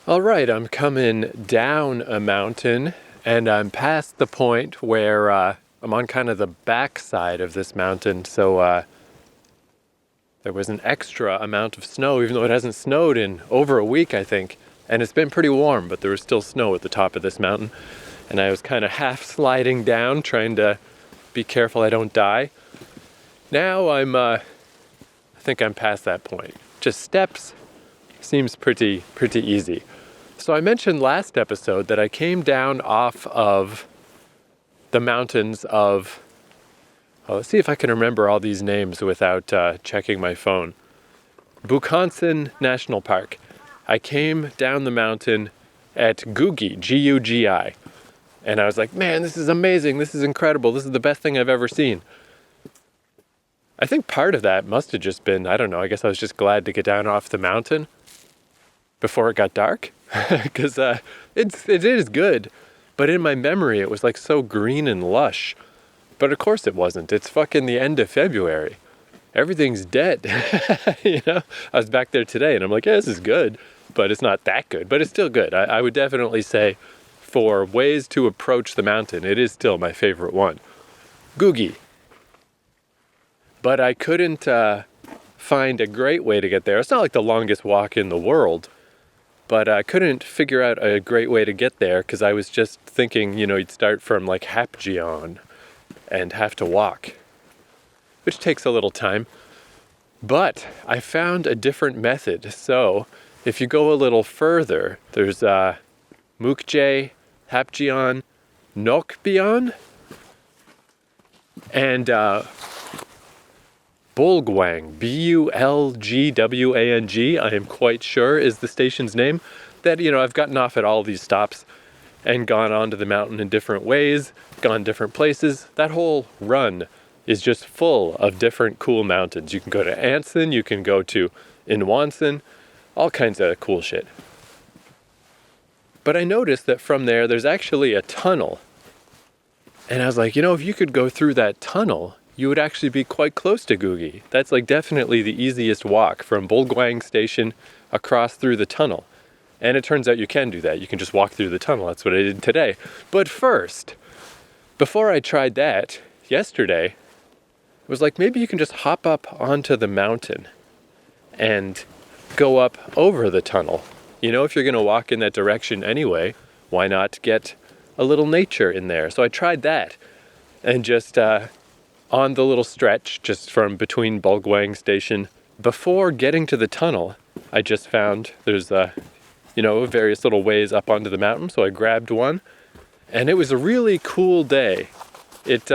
All right, I'm coming down a mountain, and I'm past the point where I'm on kind of the back side of this mountain. So there was an extra amount of snow, even though it hasn't snowed in over a week, I think. And it's been pretty warm, but there was still snow at the top of this mountain. And I was kind of half sliding down, trying to be careful I don't die. Now I think I'm past that point. Just steps. Seems pretty easy. So I mentioned last episode that I came down off of the mountains of, let's see if I can remember all these names without checking my phone. Bukhansan National Park. I came down the mountain at Gugi, G-U-G-I. And I was like, man, this is amazing. This is incredible. This is the best thing I've ever seen. I think part of that must have just been, I don't know, I guess I was just glad to get down off the mountain before it got dark. Because it is good, but in my memory it was like so green and lush. But of course it wasn't. It's fucking the end of February. Everything's dead. I was back there today and I'm like, yeah, this is good, but it's not that good, but it's still good. I would definitely say for ways to approach the mountain, it is still my favorite one. Gugi. But I couldn't find a great way to get there. It's not like the longest walk in the world, but I couldn't figure out a great way to get there because I was just thinking, you'd start from like Hapjeon and have to walk, which takes a little time. But I found a different method. So if you go a little further, there's Mukje, Hapjeon, Nokbyeon, and Bulgwang, Bulgwang, I am quite sure is the station's name. That, I've gotten off at all these stops and gone onto the mountain in different ways, gone different places. That whole run is just full of different cool mountains. You can go to Anson, you can go to Inwonsan, all kinds of cool shit. But I noticed that from there's actually a tunnel. And I was like, if you could go through that tunnel, you would actually be quite close to Gugi. That's like definitely the easiest walk from Bulgwang Station across through the tunnel. And it turns out you can do that. You can just walk through the tunnel. That's what I did today. But first, before I tried that yesterday, it was like maybe you can just hop up onto the mountain and go up over the tunnel. If you're going to walk in that direction anyway, why not get a little nature in there? So I tried that and just on the little stretch, just from between Bulgwang Station, before getting to the tunnel, I just found there's, various little ways up onto the mountain. So I grabbed one, and it was a really cool day. It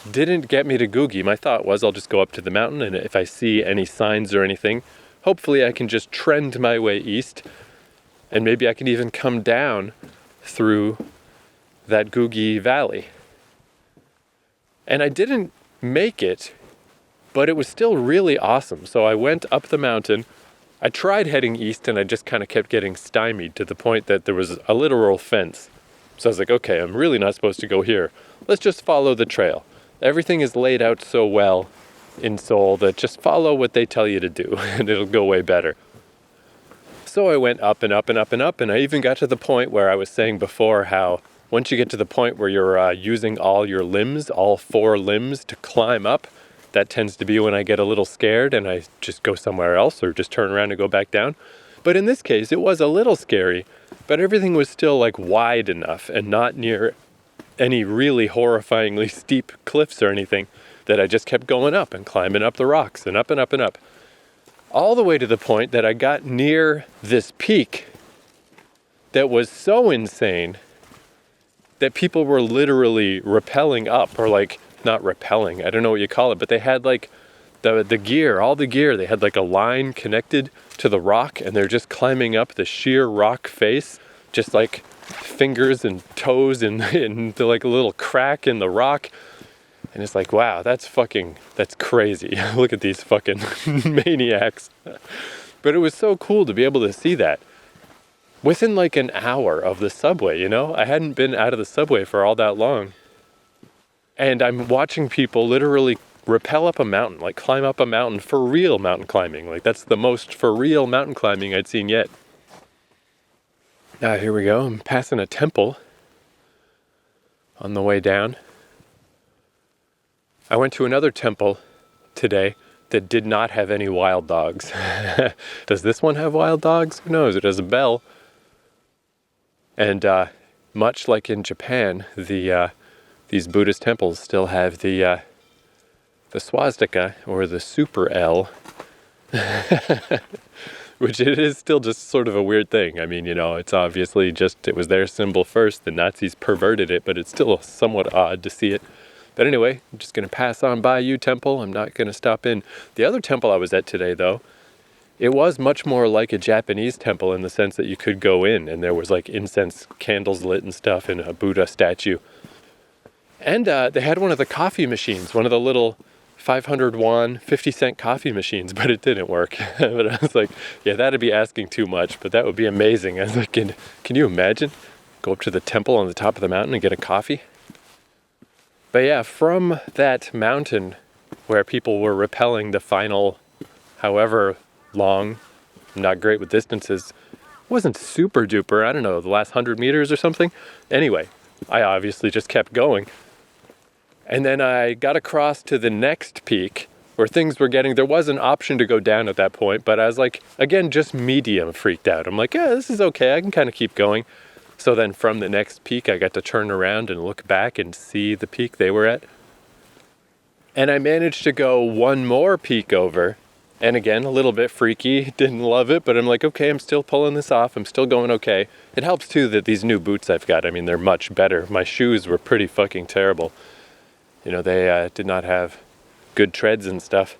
didn't get me to Gugi. My thought was I'll just go up to the mountain, and if I see any signs or anything, hopefully I can just trend my way east, and maybe I can even come down through that Gugi Valley. And I didn't make it, but it was still really awesome. So I went up the mountain. I tried heading east and I just kind of kept getting stymied to the point that there was a literal fence. So I was like, okay, I'm really not supposed to go here. Let's just follow the trail. Everything is laid out so well in Seoul that just follow what they tell you to do and it'll go way better. So I went up and up and up and up, and I even got to the point where I was saying before how once you get to the point where you're using all your limbs, all 4 limbs to climb up, that tends to be when I get a little scared and I just go somewhere else or just turn around and go back down. But in this case, it was a little scary, but everything was still like wide enough and not near any really horrifyingly steep cliffs or anything that I just kept going up and climbing up the rocks and up and up and up. All the way to the point that I got near this peak that was so insane that people were literally rappelling up, or like, not rappelling, I don't know what you call it, but they had like the gear, all the gear, they had like a line connected to the rock, and they're just climbing up the sheer rock face, just like fingers and toes and like a little crack in the rock. And it's like, wow, that's crazy. Look at these fucking maniacs. But it was so cool to be able to see that. Within like an hour of the subway, I hadn't been out of the subway for all that long. And I'm watching people literally rappel up a mountain, like climb up a mountain for real mountain climbing. Like that's the most for real mountain climbing I'd seen yet. Here we go. I'm passing a temple on the way down. I went to another temple today that did not have any wild dogs. Does this one have wild dogs? Who knows? It has a bell. And much like in Japan, these Buddhist temples still have the swastika, or the super L, which it is still just sort of a weird thing. I mean, it's obviously just, it was their symbol first, the Nazis perverted it, but it's still somewhat odd to see it. But anyway, I'm just going to pass on by you, temple. I'm not going to stop in. The other temple I was at today, though, it was much more like a Japanese temple in the sense that you could go in and there was like incense candles lit and stuff and a Buddha statue. And they had one of the coffee machines, one of the little 500 won, 50-cent coffee machines, but it didn't work. But I was like, yeah, that'd be asking too much, but that would be amazing. I was like, can you imagine? Go up to the temple on the top of the mountain and get a coffee? But yeah, from that mountain where people were rappelling the final, however long, I'm not great with distances, wasn't super duper, I don't know, the last 100 meters or something. Anyway, I obviously just kept going. And then I got across to the next peak where things were getting, there was an option to go down at that point, but I was like, again, just medium freaked out. I'm like, yeah, this is okay, I can kind of keep going. So then from the next peak, I got to turn around and look back and see the peak they were at. And I managed to go one more peak over. And again, a little bit freaky, didn't love it, but I'm like, okay, I'm still pulling this off. I'm still going okay. It helps too that these new boots I've got, I mean, they're much better. My shoes were pretty fucking terrible. They did not have good treads and stuff.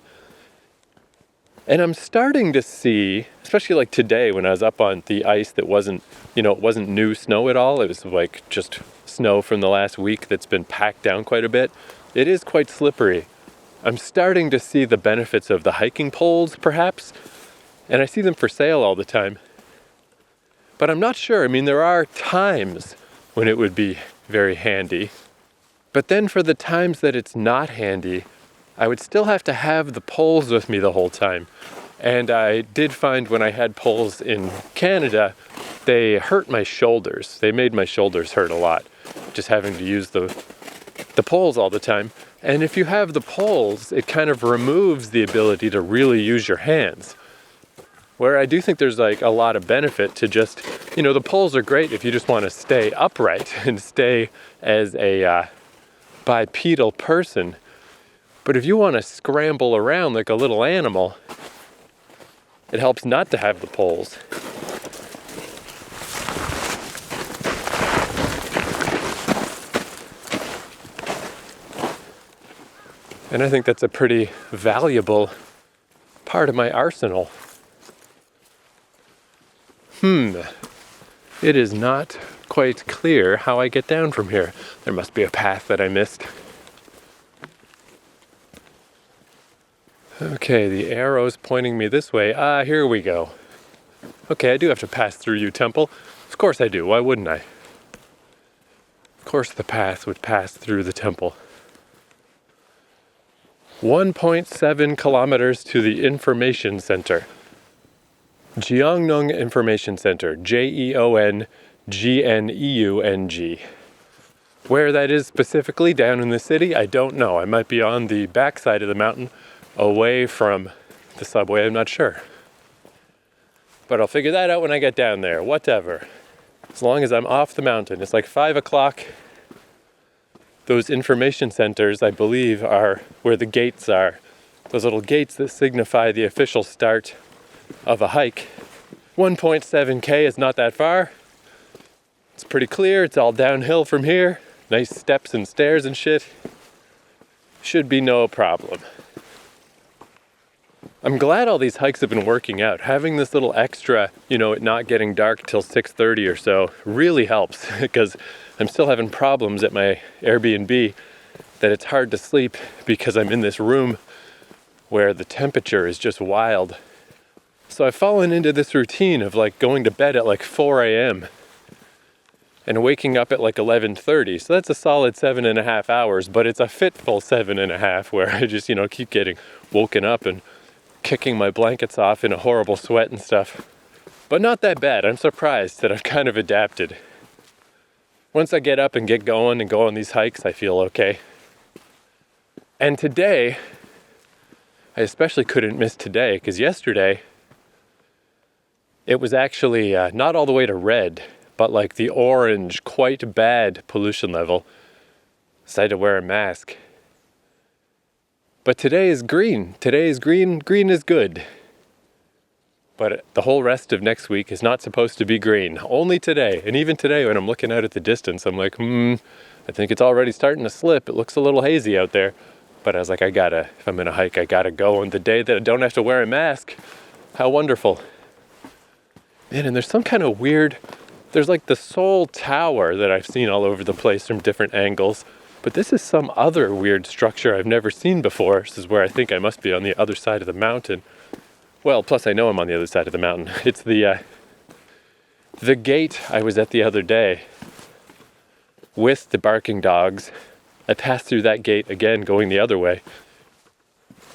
And I'm starting to see, especially like today when I was up on the ice that wasn't, it wasn't new snow at all. It was like just snow from the last week that's been packed down quite a bit. It is quite slippery. I'm starting to see the benefits of the hiking poles, perhaps. And I see them for sale all the time. But I'm not sure. I mean, there are times when it would be very handy. But then for the times that it's not handy, I would still have to have the poles with me the whole time. And I did find when I had poles in Canada, they hurt my shoulders. They made my shoulders hurt a lot, just having to use the poles all the time. And if you have the poles, it kind of removes the ability to really use your hands. Where I do think there's like a lot of benefit to just, the poles are great if you just want to stay upright and stay as a bipedal person. But if you want to scramble around like a little animal, it helps not to have the poles. And I think that's a pretty valuable part of my arsenal. It is not quite clear how I get down from here. There must be a path that I missed. Okay, the arrow's pointing me this way. Here we go. Okay, I do have to pass through you, temple. Of course I do, why wouldn't I? Of course the path would pass through the temple. 1.7 kilometers to the information center. Jeongneung Information Center, Jeongneung. Where that is specifically down in the city, I don't know. I might be on the backside of the mountain, away from the subway, I'm not sure. But I'll figure that out when I get down there, whatever. As long as I'm off the mountain. It's like 5 o'clock. Those information centers, I believe, are where the gates are. Those little gates that signify the official start of a hike. 1.7k is not that far. It's pretty clear, it's all downhill from here. Nice steps and stairs and shit. Should be no problem. I'm glad all these hikes have been working out. Having this little extra, it not getting dark till 6:30 or so really helps because I'm still having problems at my Airbnb that it's hard to sleep because I'm in this room where the temperature is just wild. So I've fallen into this routine of like going to bed at like 4 a.m. and waking up at like 11:30. So that's a solid 7.5 hours, but it's a fitful 7.5 where I just, keep getting woken up and kicking my blankets off in a horrible sweat and stuff. But not that bad. I'm surprised that I've kind of adapted. Once I get up and get going and go on these hikes, I feel okay. And today, I especially couldn't miss today, because yesterday, it was actually not all the way to red, but like the orange, quite bad pollution level. So I had to wear a mask. But today is green. Today is green. Green is good. But the whole rest of next week is not supposed to be green. Only today. And even today, when I'm looking out at the distance, I'm like, I think it's already starting to slip. It looks a little hazy out there. But I was like, if I'm gonna hike, I gotta go on the day that I don't have to wear a mask. How wonderful. Man, and there's some kind of weird, there's like the Seoul Tower that I've seen all over the place from different angles. But this is some other weird structure I've never seen before. This is where I think I must be, on the other side of the mountain. Well, plus I know I'm on the other side of the mountain. It's the gate I was at the other day with the barking dogs. I passed through that gate again, going the other way,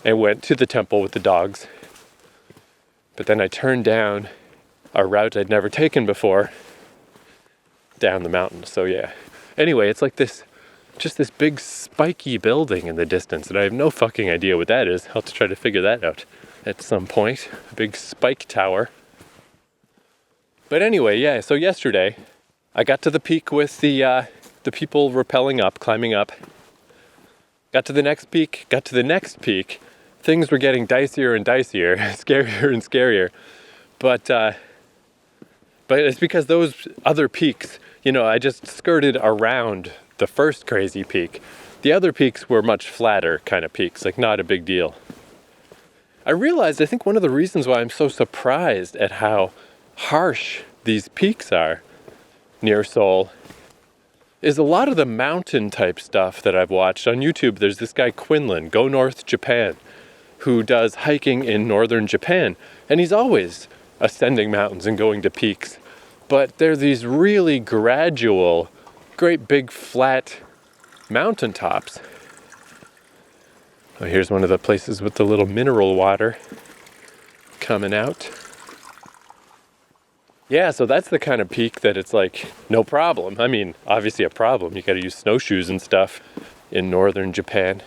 and went to the temple with the dogs. But then I turned down a route I'd never taken before, down the mountain. So yeah. Anyway, it's like this big spiky building in the distance, and I have no fucking idea what that is. I'll have to try to figure that out at some point. A big spike tower. But anyway, yeah, so yesterday I got to the peak with the people rappelling up, climbing up. Got to the next peak, Things were getting dicier and dicier, scarier and scarier. But it's because those other peaks, I just skirted around the first crazy peak. The other peaks were much flatter kind of peaks, like not a big deal. I think one of the reasons why I'm so surprised at how harsh these peaks are near Seoul is a lot of the mountain type stuff that I've watched on YouTube. There's this guy Quinlan, Go North Japan, who does hiking in northern Japan, and he's always ascending mountains and going to peaks. But they're these really gradual, great big flat mountaintops. Oh, here's one of the places with the little mineral water coming out. Yeah, so that's the kind of peak that it's like, no problem. I mean, obviously a problem. You gotta use snowshoes and stuff in northern Japan.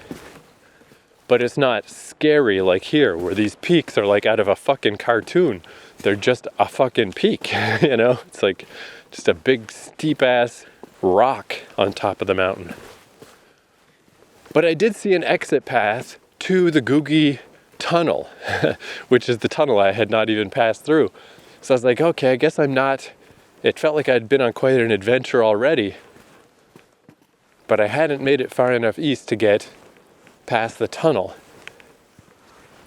But it's not scary like here, where these peaks are like out of a fucking cartoon. They're just a fucking peak, It's like just a big steep ass rock on top of the mountain. But I did see an exit path to the Googie Tunnel, which is the tunnel I had not even passed through. So I was like, okay, I guess it felt like I'd been on quite an adventure already, but I hadn't made it far enough east to get past the tunnel.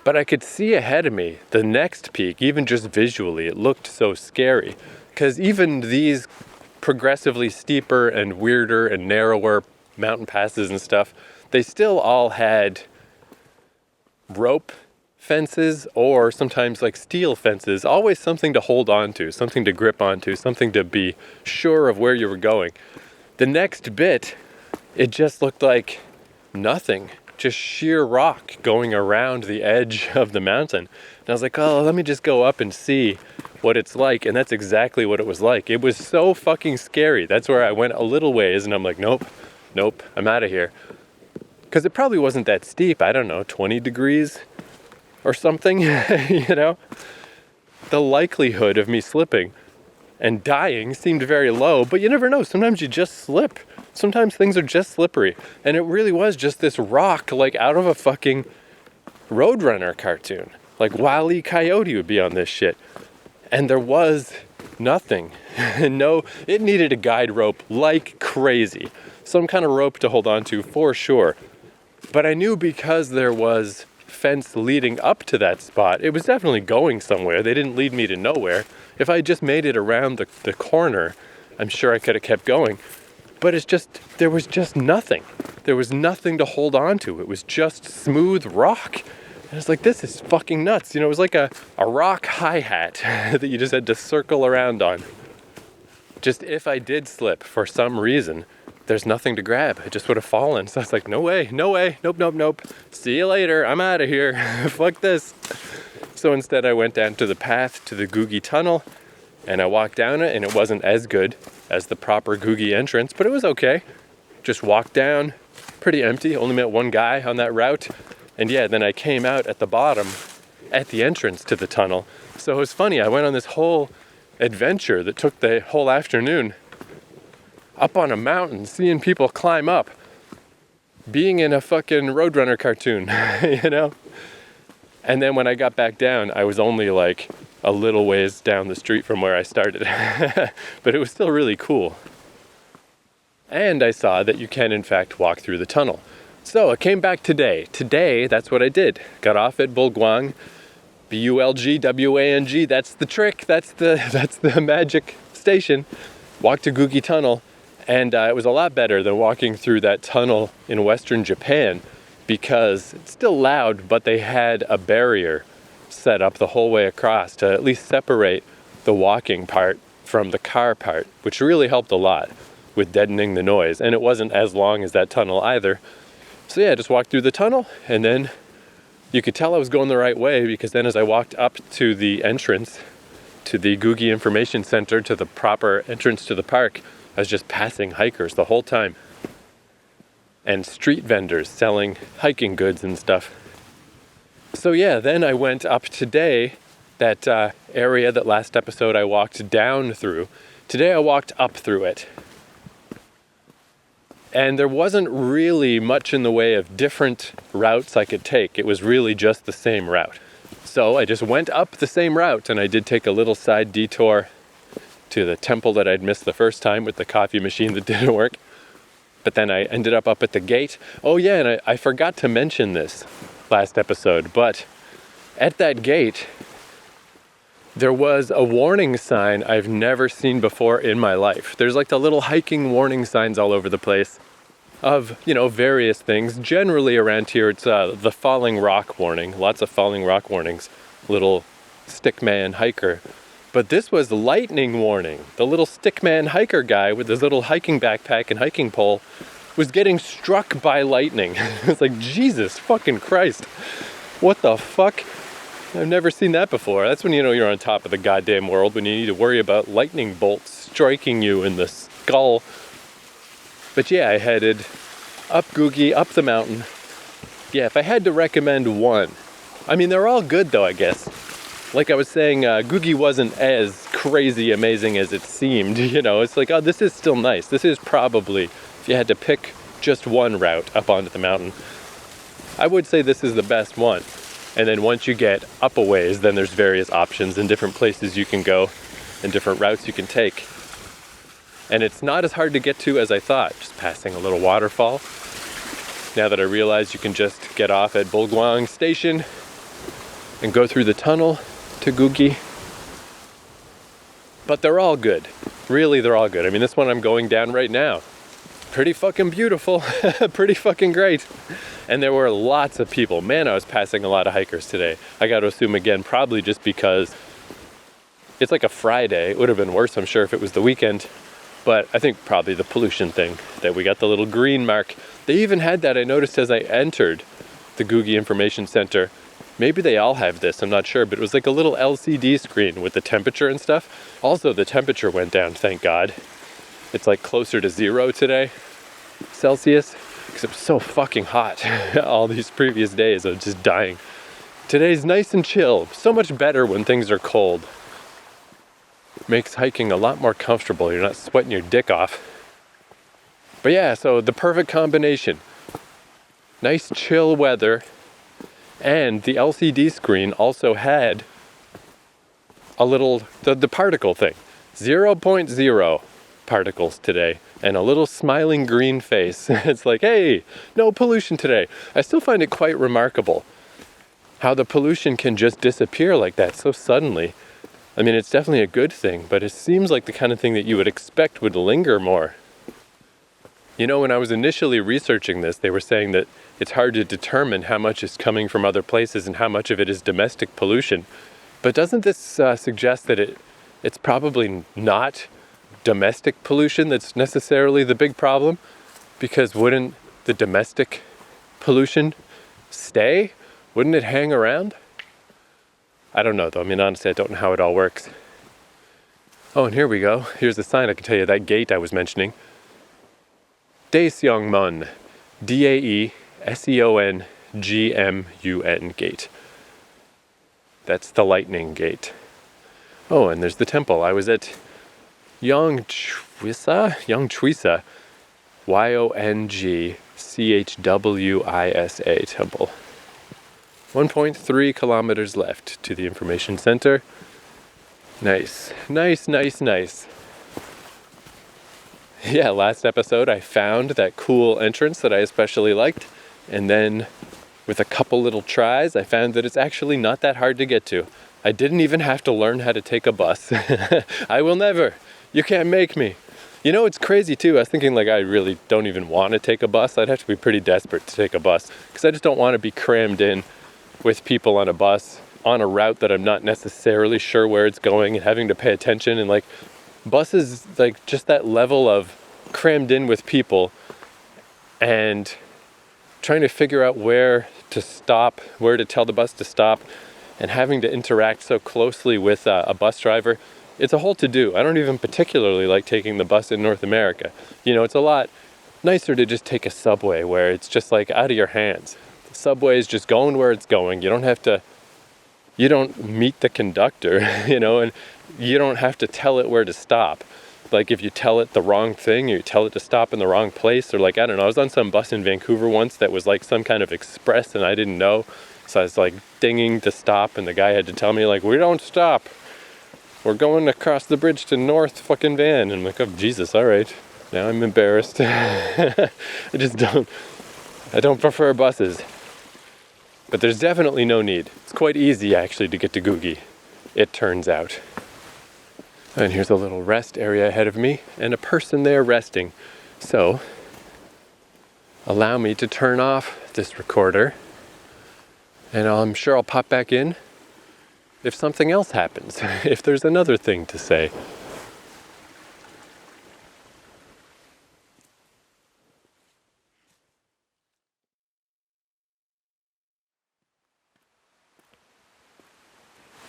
But I could see ahead of me the next peak, even just visually. It looked so scary, because even these progressively steeper and weirder and narrower mountain passes and stuff, they still all had rope fences, or sometimes like steel fences, always something to hold on to, something to grip onto, something to be sure of where you were going. The next bit, it just looked like nothing, just sheer rock going around the edge of the mountain. And I was like, oh, let me just go up and see what it's like. And that's exactly what it was like. It was so fucking scary. That's where I went a little ways and I'm like, nope, I'm out of here. Because it probably wasn't that steep, I don't know, 20 degrees or something, The likelihood of me slipping and dying seemed very low, but you never know. Sometimes you just slip. Sometimes things are just slippery. And it really was just this rock, like out of a fucking Roadrunner cartoon. Like Wile E. Coyote would be on this shit. And there was nothing. No, it needed a guide rope like crazy. Some kind of rope to hold on to for sure. But I knew because there was fence leading up to that spot, it was definitely going somewhere. They didn't lead me to nowhere. If I just made it around the corner, I'm sure I could have kept going. But there was just nothing. There was nothing to hold on to. It was just smooth rock. And it's like, this is fucking nuts. It was like a rock hi-hat that you just had to circle around on. Just if I did slip for some reason, there's nothing to grab. I just would have fallen. So I was like, no way, nope. See you later, I'm out of here. Fuck this. So instead I went down to the path to the Googie Tunnel, And I walked down it, and it wasn't as good as the proper Googie entrance, but it was okay. Just walked down, pretty empty, only met one guy on that route. And yeah, then I came out at the bottom, at the entrance to the tunnel. So it was funny, I went on this whole adventure that took the whole afternoon, up on a mountain, seeing people climb up, being in a fucking Roadrunner cartoon, you know? And then when I got back down, I was only like a little ways down the street from where I started. But it was still really cool. And I saw that you can, in fact, walk through the tunnel. So I came back today. Today, that's what I did. Got off at Bulgwang, Bulgwang. That's the trick. That's the magic station. Walked to Googie Tunnel, and it was a lot better than walking through that tunnel in Western Japan, because it's still loud, but they had a barrier set up the whole way across to at least separate the walking part from the car part, which really helped a lot with deadening the noise. And it wasn't as long as that tunnel either. So yeah, I just walked through the tunnel, and then you could tell I was going the right way, because then as I walked up to the entrance to the Googie Information Center, to the proper entrance to the park, I was just passing hikers the whole time. And street vendors selling hiking goods and stuff. So yeah, then I went up today, that area that last episode I walked down through. Today I walked up through it. And there wasn't really much in the way of different routes I could take. It was really just the same route. So I just went up the same route, and I did take a little side detour to the temple that I'd missed the first time with the coffee machine that didn't work. But then I ended up at the gate. Oh yeah, and I forgot to mention this last episode, but at that gate, there was a warning sign I've never seen before in my life. There's like the little hiking warning signs all over the place of, you know, various things. Generally around here, it's the falling rock warning. Lots of falling rock warnings. Little stickman hiker. But this was lightning warning. The little stickman hiker guy with his little hiking backpack and hiking pole was getting struck by lightning. It's like, Jesus fucking Christ. What the fuck? I've never seen that before. That's when you know you're on top of the goddamn world, when you need to worry about lightning bolts striking you in the skull. But yeah, I headed up Googie, up the mountain. Yeah, if I had to recommend one, I mean, they're all good though, I guess. Like I was saying, Googie wasn't as crazy amazing as it seemed, you know. It's like, oh, this is still nice. This is probably, if you had to pick just one route up onto the mountain, I would say this is the best one. And then once you get up a ways, then there's various options and different places you can go and different routes you can take. And it's not as hard to get to as I thought, just passing a little waterfall. Now that I realize you can just get off at Bulgwang Station and go through the tunnel to Googie. But they're all good. Really, they're all good. I mean, this one I'm going down right now. Pretty fucking beautiful. Pretty fucking great. And there were lots of people. Man, I was passing a lot of hikers today. I got to assume again, probably just because it's like a Friday. It would have been worse, I'm sure, if it was the weekend. But I think probably the pollution thing, that we got the little green mark. They even had that, I noticed as I entered the Googie Information Center. Maybe they all have this, I'm not sure, but it was like a little LCD screen with the temperature and stuff. Also, the temperature went down, thank God. It's like closer to 0 today, Celsius, because it was so fucking hot all these previous days. I was just dying. Today's nice and chill, so much better when things are cold. Makes hiking a lot more comfortable. You're not sweating your dick off. But yeah, so the perfect combination. Nice chill weather. And the LCD screen also had a little, the particle thing. 0.0 particles today. And a little smiling green face. It's like, hey, no pollution today. I still find it quite remarkable how the pollution can just disappear like that so suddenly. I mean, it's definitely a good thing, but it seems like the kind of thing that you would expect would linger more. You know, when I was initially researching this, they were saying that it's hard to determine how much is coming from other places and how much of it is domestic pollution. But doesn't this suggest that it's probably not domestic pollution that's necessarily the big problem? Because wouldn't the domestic pollution stay? Wouldn't it hang around? I don't know though. I mean, honestly, I don't know how it all works. Oh, and here we go. Here's the sign. I can tell you that gate I was mentioning. Daeseongmun. Daeseongmun gate. That's the lightning gate. Oh, and there's the temple. I was at Yongchwisa? Yongchwisa. Yongchwisa temple. 1.3 kilometers left to the information center. Nice. Yeah, last episode I found that cool entrance that I especially liked, and then with a couple little tries I found that it's actually not that hard to get to. I didn't even have to learn how to take a bus. I will never. You can't make me. You know, it's crazy too. I was thinking like I really don't even want to take a bus. I'd have to be pretty desperate to take a bus because I just don't want to be crammed in with people on a bus on a route that I'm not necessarily sure where it's going and having to pay attention. And like buses, like just that level of crammed in with people and trying to figure out where to stop, where to tell the bus to stop, and having to interact so closely with a bus driver. It's a whole to-do. I don't even particularly like taking the bus in North America. You know, it's a lot nicer to just take a subway where it's just like out of your hands. The subway is just going where it's going. You don't meet the conductor, you know, and you don't have to tell it where to stop. Like if you tell it the wrong thing, or you tell it to stop in the wrong place, or like, I don't know, I was on some bus in Vancouver once that was like some kind of express and I didn't know. So I was like dinging to stop and the guy had to tell me like, we don't stop. We're going across the bridge to North fucking Van. And I'm like, oh Jesus, all right. Now I'm embarrassed. I don't prefer buses. But there's definitely no need. It's quite easy actually to get to Gugi, it turns out. And here's a little rest area ahead of me and a person there resting. So, allow me to turn off this recorder and I'm sure I'll pop back in if something else happens, if there's another thing to say.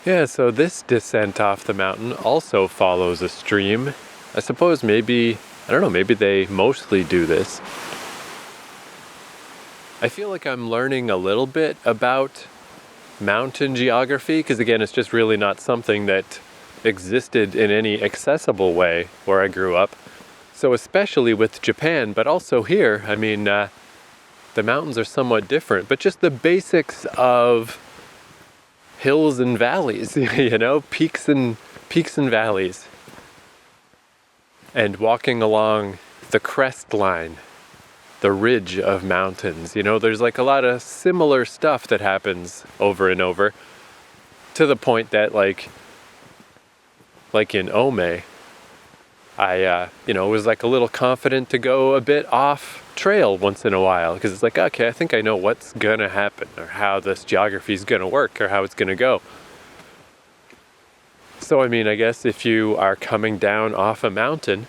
Yeah, so this descent off the mountain also follows a stream. I suppose maybe they mostly do this. I feel like I'm learning a little bit about mountain geography, because again, it's just really not something that existed in any accessible way where I grew up. So especially with Japan, but also here, I mean, the mountains are somewhat different, but just the basics of hills and valleys, you know, peaks and valleys, and walking along the crest line, the ridge of mountains. You know, there's like a lot of similar stuff that happens over and over, to the point that like in Ome, I was like a little confident to go a bit off trail once in a while, because it's like, okay, I think I know what's gonna happen, or how this geography is gonna work, or how it's gonna go. So I mean, I guess if you are coming down off a mountain,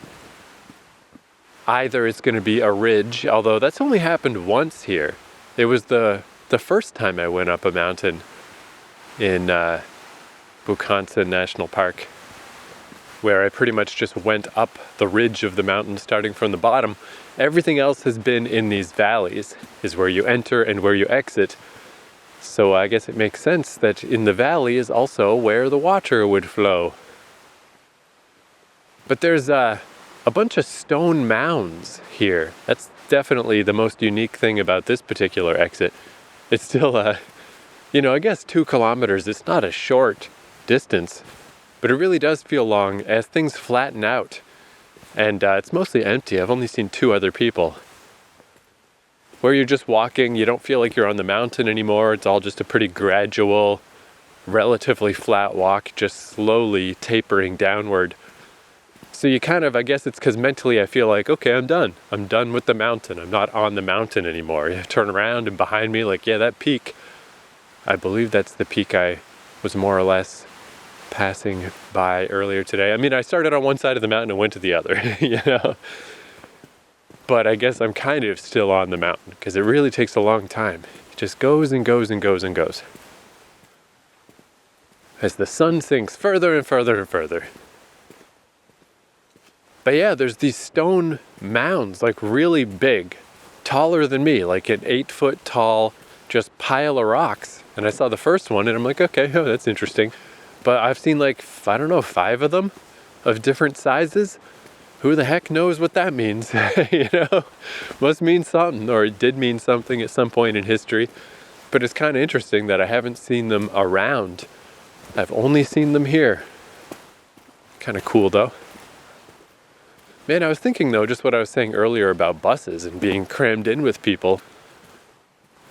either it's gonna be a ridge, although that's only happened once here. It was the first time I went up a mountain in Bukhansan National Park, where I pretty much just went up the ridge of the mountain starting from the bottom. Everything else has been in these valleys, is where you enter and where you exit. So I guess it makes sense that in the valley is also where the water would flow. But there's a bunch of stone mounds here. That's definitely the most unique thing about this particular exit. It's still, I guess 2 kilometers, it's not a short distance, but it really does feel long as things flatten out. And it's mostly empty. I've only seen 2 other people. Where you're just walking, you don't feel like you're on the mountain anymore. It's all just a pretty gradual, relatively flat walk, just slowly tapering downward. So you kind of, I guess it's because mentally I feel like, okay, I'm done. I'm done with the mountain. I'm not on the mountain anymore. You turn around and behind me, like, yeah, that peak, I believe that's the peak I was more or less passing by earlier today. I mean, I started on one side of the mountain and went to the other, you know? But I guess I'm kind of still on the mountain, because it really takes a long time. It just goes and goes and goes and goes, as the sun sinks further and further and further. But yeah, there's these stone mounds, like really big, taller than me, like an 8-foot tall, just pile of rocks. And I saw the first one and I'm like, okay, oh, that's interesting. But I've seen like, I don't know, 5 of them of different sizes. Who the heck knows what that means? Must mean something, or it did mean something at some point in history. But it's kind of interesting that I haven't seen them around. I've only seen them here. Kind of cool though. Man, I was thinking though, just what I was saying earlier about buses and being crammed in with people.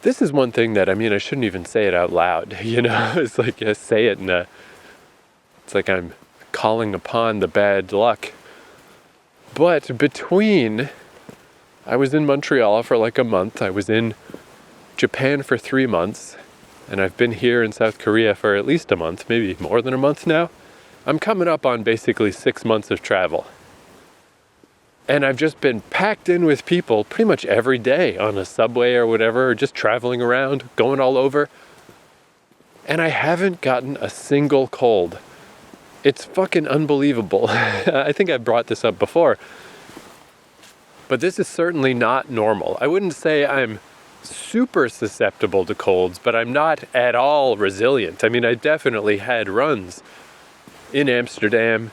This is one thing that, I shouldn't even say it out loud, It's like, I say it and it's like I'm calling upon the bad luck. But I was in Montreal for like a month, I was in Japan for 3 months, and I've been here in South Korea for at least a month, maybe more than a month now. I'm coming up on basically 6 months of travel. And I've just been packed in with people pretty much every day on a subway or whatever, or just traveling around, going all over. And I haven't gotten a single cold. It's fucking unbelievable. I think I've brought this up before. But this is certainly not normal. I wouldn't say I'm super susceptible to colds, but I'm not at all resilient. I definitely had runs in Amsterdam.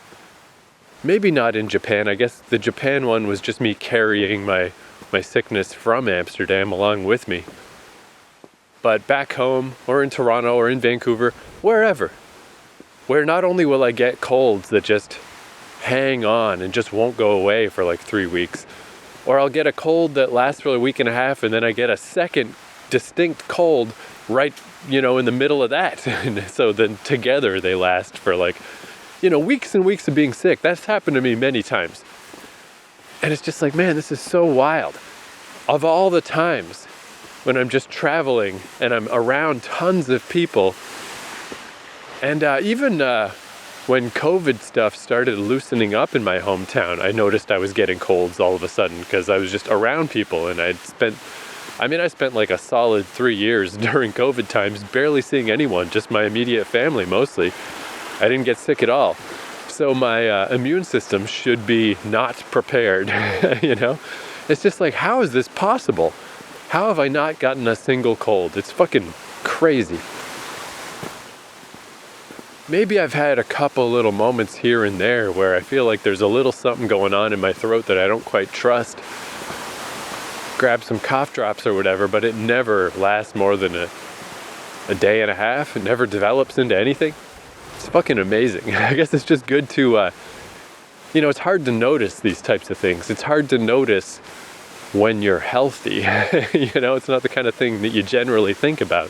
Maybe not in Japan. I guess the Japan one was just me carrying my sickness from Amsterdam along with me. But back home, or in Toronto, or in Vancouver, wherever, where not only will I get colds that just hang on and just won't go away for like 3 weeks, or I'll get a cold that lasts for a week and a half, and then I get a second distinct cold right, in the middle of that. And so then together they last for like, weeks and weeks of being sick. That's happened to me many times. And it's just like, man, this is so wild. Of all the times when I'm just traveling and I'm around tons of people, and even when COVID stuff started loosening up in my hometown, I noticed I was getting colds all of a sudden because I was just around people, and I spent like a solid 3 years during COVID times barely seeing anyone, just my immediate family mostly. I didn't get sick at all. So my immune system should be not prepared, It's just like, how is this possible? How have I not gotten a single cold? It's fucking crazy. Maybe I've had a couple little moments here and there where I feel like there's a little something going on in my throat that I don't quite trust. Grab some cough drops or whatever, but it never lasts more than a day and a half. It never develops into anything. It's fucking amazing. I guess it's just good to, it's hard to notice these types of things. It's hard to notice when you're healthy. It's not the kind of thing that you generally think about.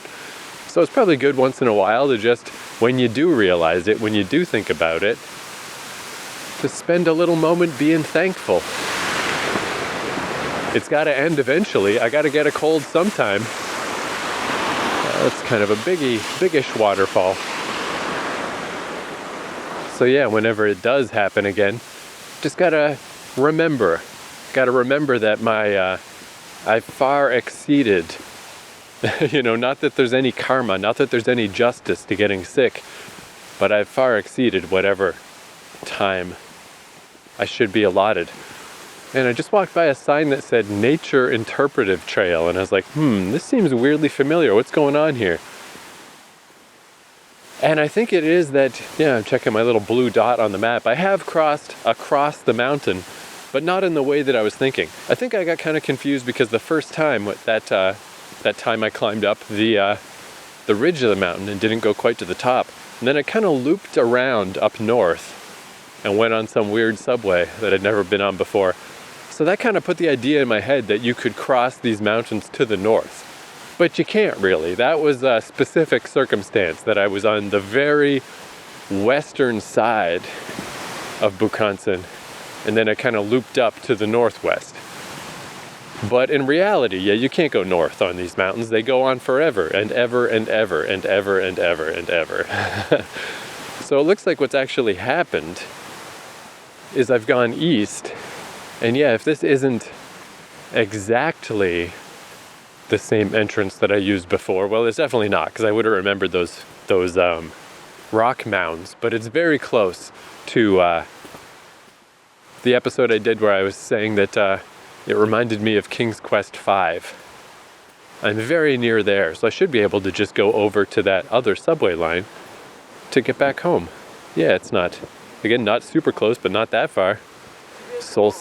So it's probably good once in a while to just, when you do realize it, when you do think about it, to spend a little moment being thankful. It's got to end eventually. I got to get a cold sometime. That's kind of a biggish waterfall. So yeah, whenever it does happen again, just gotta remember that I far exceeded, not that there's any karma, not that there's any justice to getting sick, but I've far exceeded whatever time I should be allotted. And I just walked by a sign that said Nature Interpretive Trail, and I was like, this seems weirdly familiar. What's going on here? And I think it is that, I'm checking my little blue dot on the map. I have crossed across the mountain, but not in the way that I was thinking. I think I got kind of confused because the first time, that time I climbed up the ridge of the mountain and didn't go quite to the top. And then I kind of looped around up north and went on some weird subway that I'd never been on before. So that kind of put the idea in my head that you could cross these mountains to the north. But you can't really. That was a specific circumstance that I was on the very western side of Bukhansan, and then I kind of looped up to the northwest. But in reality, you can't go north on these mountains. They go on forever and ever and ever and ever and ever and ever. So it looks like what's actually happened is I've gone east, and if this isn't exactly the same entrance that I used before, well, it's definitely not, because I would have remembered those rock mounds, but it's very close to the episode I did where I was saying that it reminded me of King's Quest V. I'm very near there, so I should be able to just go over to that other subway line to get back home. Yeah, it's not, again, not super close, but not that far. Seoul.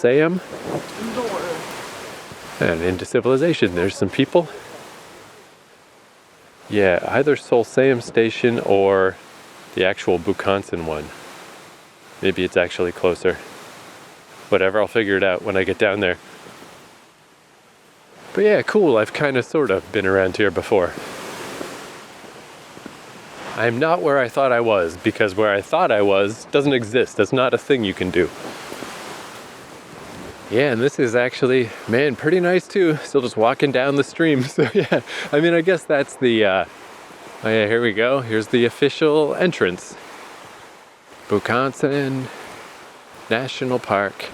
And into civilization, there's some people. Yeah, either Seoul station or the actual Bukansan one. Maybe it's actually closer. Whatever, I'll figure it out when I get down there. But yeah, cool, I've kind of sort of been around here before. I'm not where I thought I was, because where I thought I was doesn't exist. That's not a thing you can do. Yeah, and this is actually, man, pretty nice too. Still just walking down the stream. So yeah, I mean, I guess that's the, oh yeah, here we go. Here's the official entrance. Bukansan National Park.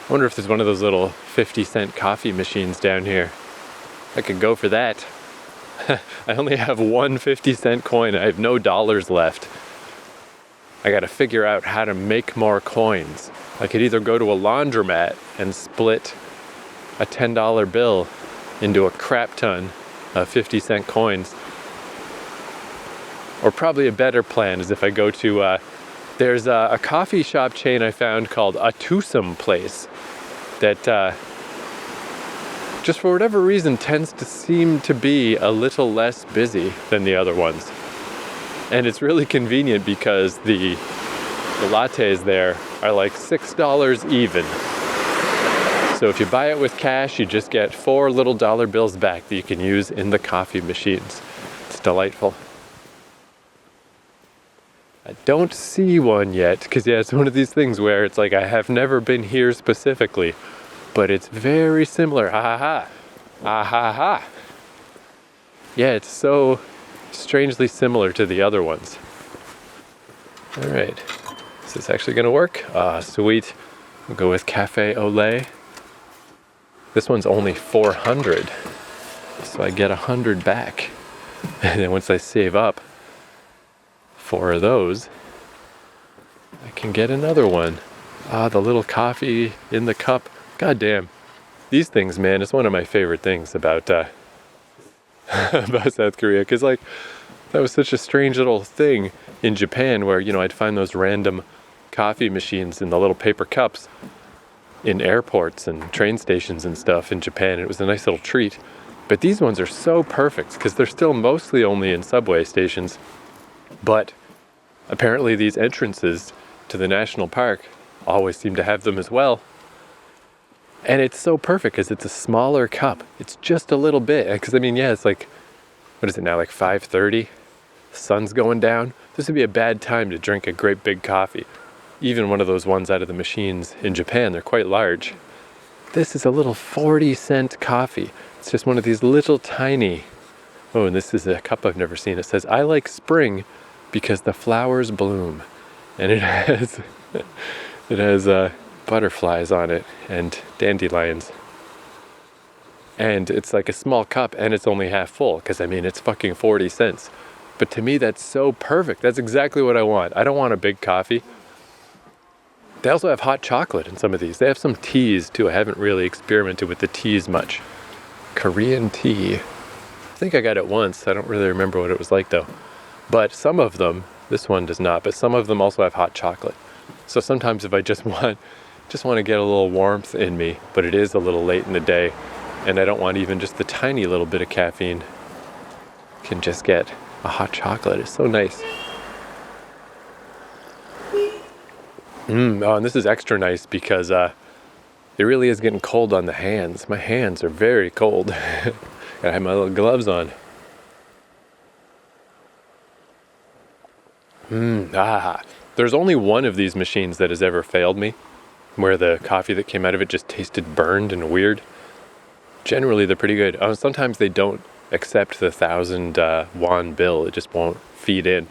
I wonder if there's one of those little 50-cent coffee machines down here. I could go for that. I only have one 50-cent coin. I have no dollars left. I gotta figure out how to make more coins. I could either go to a laundromat and split a $10 bill into a crap ton of 50-cent coins. Or probably a better plan is if I go to, there's a coffee shop chain I found called a Twosome Place that just for whatever reason tends to seem to be a little less busy than the other ones. And it's really convenient because the lattes there are like $6 even. So if you buy it with cash, you just get 4 little dollar bills back that you can use in the coffee machines. It's delightful. I don't see one yet, because yeah, it's one of these things where it's like I have never been here specifically, but it's very similar. Ha ha ha. Ah ha ha. Yeah, it's so strangely similar to the other ones. All right, is this actually gonna work? Ah, sweet. We'll go with Cafe Olay. This one's only 400, so I get 100 back. And then once I save up 4 of those, I can get another one. Ah, the little coffee in the cup. God damn. These things, man, is one of my favorite things about about South Korea, because like that was such a strange little thing in Japan where, you know, I'd find those random coffee machines in the little paper cups in airports and train stations and stuff in Japan. It was a nice little treat. But these ones are so perfect because they're still mostly only in subway stations. But apparently these entrances to the national park always seem to have them as well. And it's so perfect because it's a smaller cup. It's just a little bit. Because I mean, yeah, it's like, what is it now, like 5:30? The sun's going down. This would be a bad time to drink a great big coffee. Even one of those ones out of the machines in Japan, they're quite large. This is a little 40-cent coffee. It's just one of these little tiny, oh, and this is a cup I've never seen. It says, I like spring because the flowers bloom. And it has, butterflies on it and dandelions. And it's like a small cup and it's only half full because I mean, it's fucking 40 cents. But to me, that's so perfect. That's exactly what I want. I don't want a big coffee. They also have hot chocolate in some of these. They have some teas too. I haven't really experimented with the teas much. Korean tea. I think I got it once. I don't really remember what it was like though. But some of them, this one does not, but some of them also have hot chocolate. So sometimes if I just want to get a little warmth in me, but it is a little late in the day, and I don't want even just the tiny little bit of caffeine, can just get a hot chocolate. It's so nice. Oh, and this is extra nice because it really is getting cold on the hands. My hands are very cold. Gotta have my little gloves on. There's only one of these machines that has ever failed me, where the coffee that came out of it just tasted burned and weird. Generally, they're pretty good. Sometimes they don't accept the 1,000 won bill. It just won't feed in.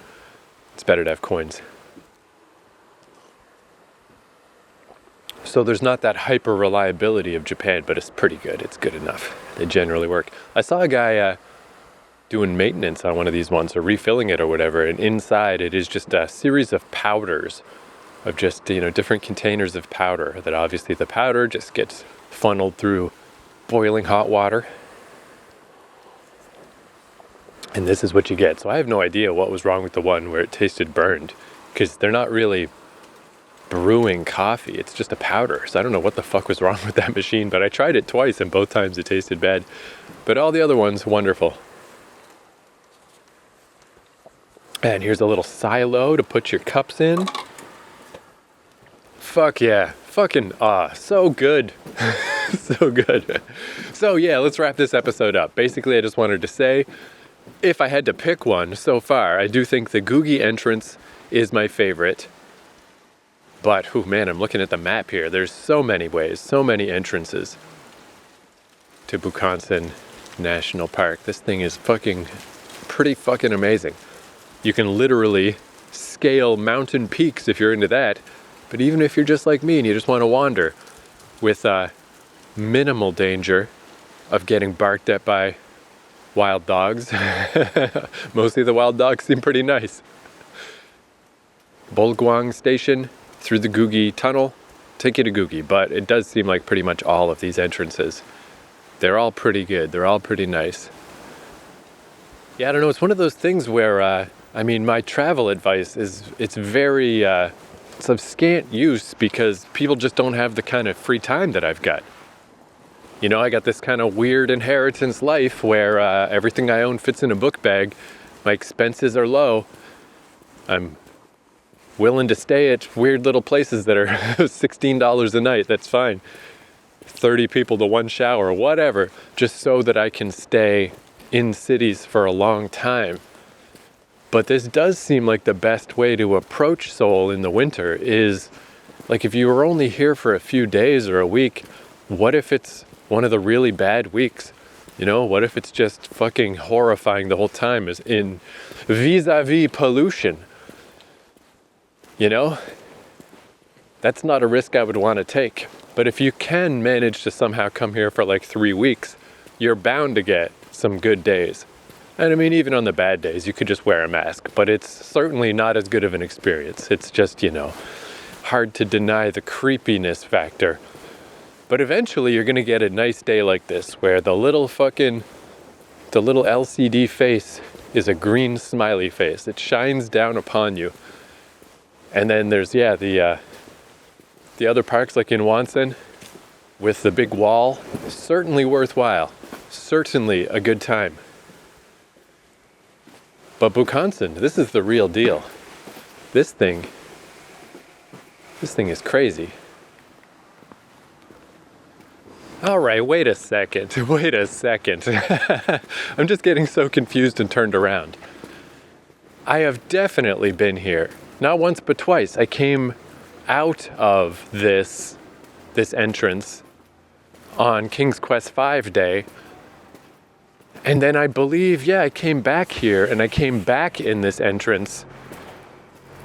It's better to have coins. So there's not that hyper reliability of Japan, but it's pretty good. It's good enough. They generally work. I saw a guy doing maintenance on one of these ones, or refilling it or whatever, and inside it is just a series of powders of just, different containers of powder, that obviously the powder just gets funneled through boiling hot water. And this is what you get. So I have no idea what was wrong with the one where it tasted burned, because they're not really brewing coffee. It's just a powder. So I don't know what the fuck was wrong with that machine, but I tried it twice and both times it tasted bad. But all the other ones, wonderful. And here's a little silo to put your cups in. Fuck yeah. Fucking, so good. So good. So yeah, let's wrap this episode up. Basically, I just wanted to say, if I had to pick one so far, I do think the Googie entrance is my favorite. But, man, I'm looking at the map here. There's so many ways, so many entrances to Bukhansan National Park. This thing is pretty fucking amazing. You can literally scale mountain peaks if you're into that. But even if you're just like me and you just want to wander with minimal danger of getting barked at by wild dogs. Mostly the wild dogs seem pretty nice. Bolgwang Station through the Googie Tunnel. Take you to Googie, but it does seem like pretty much all of these entrances. They're all pretty good. They're all pretty nice. Yeah, I don't know. It's one of those things where, my travel advice is, it's very, it's of scant use because people just don't have the kind of free time that I've got. I got this kind of weird inheritance life where everything I own fits in a book bag. My expenses are low. I'm willing to stay at weird little places that are $16 a night. That's fine. 30 people to one shower, whatever, just so that I can stay in cities for a long time. But this does seem like the best way to approach Seoul in the winter is, like, if you were only here for a few days or a week, what if it's one of the really bad weeks? What if it's just fucking horrifying the whole time, as in vis-a-vis pollution? That's not a risk I would want to take. But if you can manage to somehow come here for like 3 weeks, you're bound to get some good days. And even on the bad days, you could just wear a mask, but it's certainly not as good of an experience. It's just, hard to deny the creepiness factor. But eventually you're going to get a nice day like this, where the little LCD face is a green smiley face. It shines down upon you. And then there's, the other parks like in Wonsan with the big wall. Certainly worthwhile. Certainly a good time. But Bukhansan, this is the real deal. This thing is crazy. All right, wait a second. I'm just getting so confused and turned around. I have definitely been here. Not once, but twice. I came out of this entrance on King's Quest V day. And then I believe, I came back here, and I came back in this entrance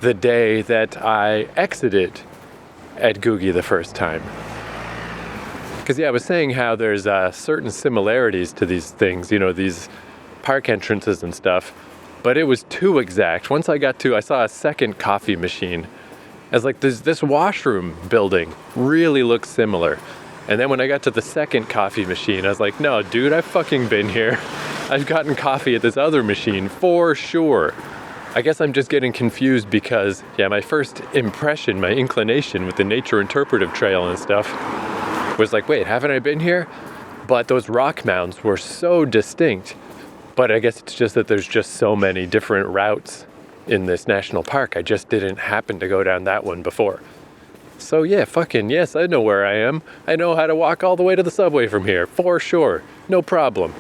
the day that I exited at Googie the first time. Because, I was saying how there's certain similarities to these things, these park entrances and stuff. But it was too exact. Once I saw a second coffee machine. I was like, this washroom building really looks similar. And then when I got to the second coffee machine, I was like, no, dude, I've fucking been here. I've gotten coffee at this other machine for sure. I guess I'm just getting confused because, my first impression, my inclination with the nature interpretive trail and stuff was like, wait, haven't I been here? But those rock mounds were so distinct. But I guess it's just that there's just so many different routes in this national park. I just didn't happen to go down that one before. So fucking yes, I know where I am. I know how to walk all the way to the subway from here, for sure. No problem.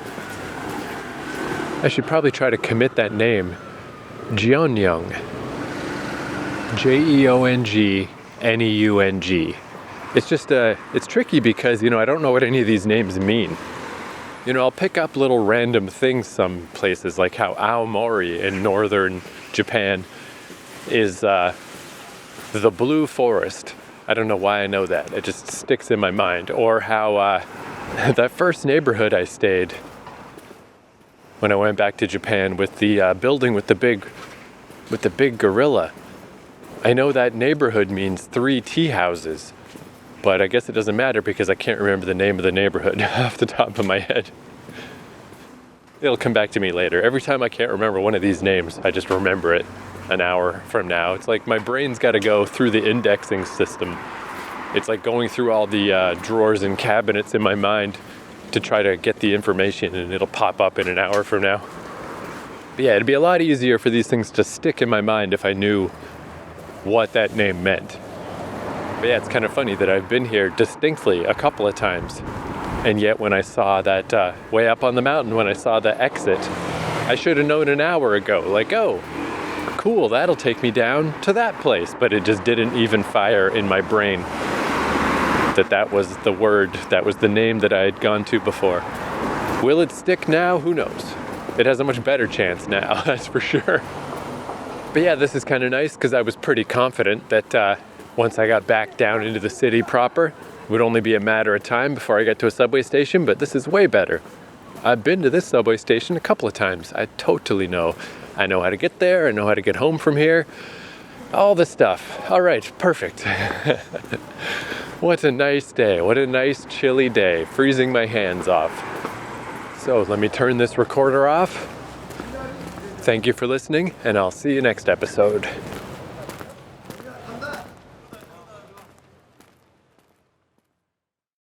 I should probably try to commit that name. Jeongyang. Jeongneung. It's just, it's tricky because, I don't know what any of these names mean. I'll pick up little random things some places, like how Aomori in northern Japan is the blue forest. I don't know why I know that. It just sticks in my mind. Or how that first neighborhood I stayed when I went back to Japan with the building with the big gorilla. I know that neighborhood means 3 tea houses, but I guess it doesn't matter because I can't remember the name of the neighborhood off the top of my head. It'll come back to me later. Every time I can't remember one of these names, I just remember it an hour from now. It's like my brain's got to go through the indexing system. It's like going through all the drawers and cabinets in my mind to try to get the information, and it'll pop up in an hour from now. But yeah, it'd be a lot easier for these things to stick in my mind if I knew what that name meant. But yeah, it's kind of funny that I've been here distinctly a couple of times, and yet when I saw that way up on the mountain, when I saw the exit, I should have known an hour ago, like, oh, cool, that'll take me down to that place. But it just didn't even fire in my brain that was the word, that was the name that I had gone to before. Will it stick now? Who knows? It has a much better chance now, that's for sure. But yeah, this is kind of nice because I was pretty confident that once I got back down into the city proper, it would only be a matter of time before I got to a subway station, but this is way better. I've been to this subway station a couple of times. I totally know. I know how to get there. I know how to get home from here. All this stuff. All right, perfect. What a nice day. What a nice chilly day. Freezing my hands off. So let me turn this recorder off. Thank you for listening, and I'll see you next episode.